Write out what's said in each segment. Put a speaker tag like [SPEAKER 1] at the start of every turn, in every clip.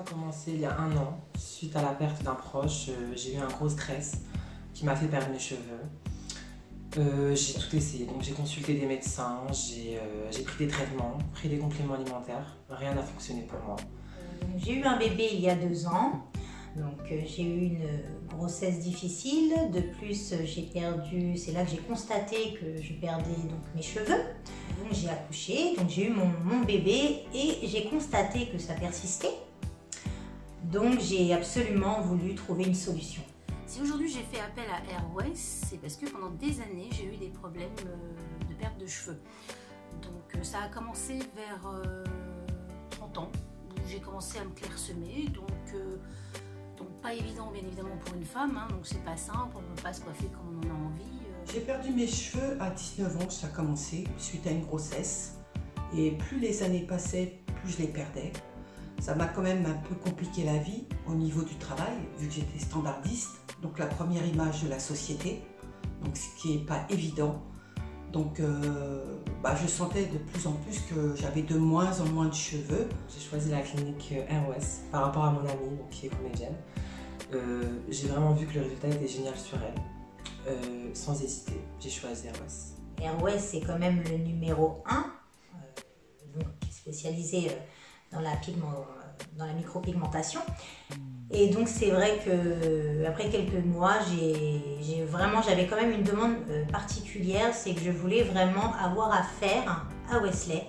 [SPEAKER 1] commencé il y a 1 an. Suite à la perte d'un proche, j'ai eu un gros stress qui m'a fait perdre mes cheveux. J'ai tout essayé, donc j'ai consulté des médecins, j'ai pris des traitements, pris des compléments alimentaires. Rien n'a fonctionné pour moi.
[SPEAKER 2] J'ai eu un bébé il y a 2 ans. Donc j'ai eu une grossesse difficile. De plus, j'ai perdu, c'est là que j'ai constaté que je perdais donc mes cheveux. Donc j'ai accouché, donc j'ai eu mon bébé et j'ai constaté que ça persistait. Donc j'ai absolument voulu trouver une solution.
[SPEAKER 3] Si aujourd'hui j'ai fait appel à Airways, c'est parce que pendant des années j'ai eu des problèmes de perte de cheveux. Donc ça a commencé vers 30 ans, où j'ai commencé à me clairsemer. Donc pas évident bien évidemment pour une femme, hein, donc c'est pas simple, on ne peut pas se coiffer comme on en a envie.
[SPEAKER 4] J'ai perdu mes cheveux à 19 ans, ça a commencé, suite à une grossesse. Et plus les années passaient, plus je les perdais. Ça m'a quand même un peu compliqué la vie au niveau du travail, vu que j'étais standardiste, donc la première image de la société, donc ce qui n'est pas évident. Donc je sentais de plus en plus que j'avais de moins en moins de cheveux.
[SPEAKER 1] J'ai choisi la clinique Airways par rapport à mon amie donc, qui est comédienne. J'ai vraiment vu que le résultat était génial sur elle. Sans hésiter, j'ai choisi Airways.
[SPEAKER 2] Airways, c'est quand même le numéro 1, donc spécialisé dans la micropigmentation. Et donc c'est vrai que après quelques mois, j'avais quand même une demande particulière, c'est que je voulais vraiment avoir affaire à Wesley.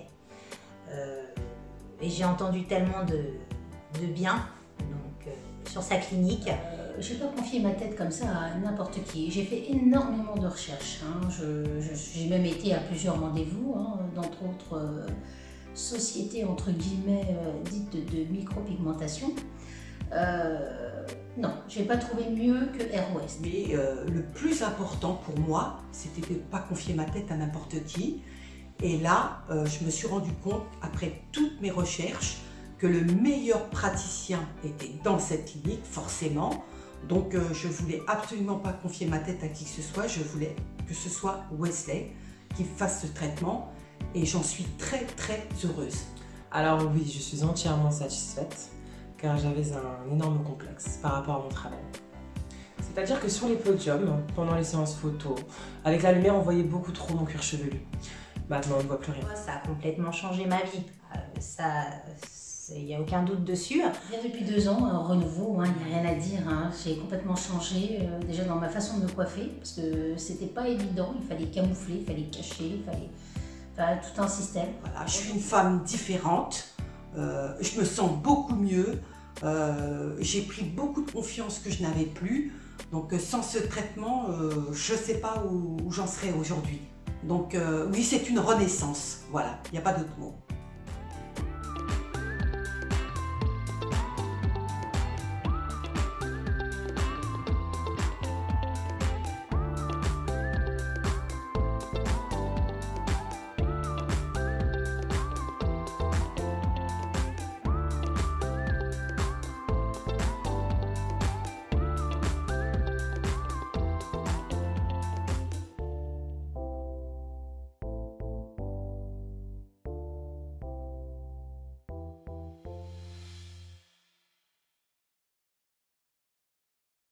[SPEAKER 2] Et j'ai entendu tellement de bien donc, sur sa clinique.
[SPEAKER 3] Je n'ai pas confié ma tête comme ça à n'importe qui. J'ai fait énormément de recherches. Hein. J'ai même été à plusieurs rendez-vous, hein, d'entre autres sociétés entre guillemets dites de micropigmentation. Non, je n'ai pas trouvé mieux que Airways.
[SPEAKER 4] Mais le plus important pour moi, c'était de ne pas confier ma tête à n'importe qui. Et là, je me suis rendu compte, après toutes mes recherches, que le meilleur praticien était dans cette clinique, forcément. Donc je ne voulais absolument pas confier ma tête à qui que ce soit. Je voulais que ce soit Wesley qui fasse ce traitement. Et j'en suis très très heureuse.
[SPEAKER 1] Alors oui, je suis entièrement satisfaite car j'avais un énorme complexe par rapport à mon travail. C'est-à-dire que sur les podiums, pendant les séances photos, avec la lumière on voyait beaucoup trop mon cuir chevelu. Maintenant on ne voit plus rien.
[SPEAKER 2] Ça a complètement changé ma vie, il n'y a aucun doute dessus.
[SPEAKER 3] Depuis 2 ans, un renouveau, il n'y a rien à dire. Hein. J'ai complètement changé, déjà dans ma façon de me coiffer, parce que c'était pas évident, il fallait camoufler, il fallait cacher, il fallait tout un système.
[SPEAKER 4] Voilà, je suis une femme différente, je me sens beaucoup mieux, j'ai pris beaucoup de confiance que je n'avais plus. Donc sans ce traitement, je ne sais pas où j'en serais aujourd'hui. Donc oui, c'est une renaissance, voilà, il n'y a pas d'autre mot.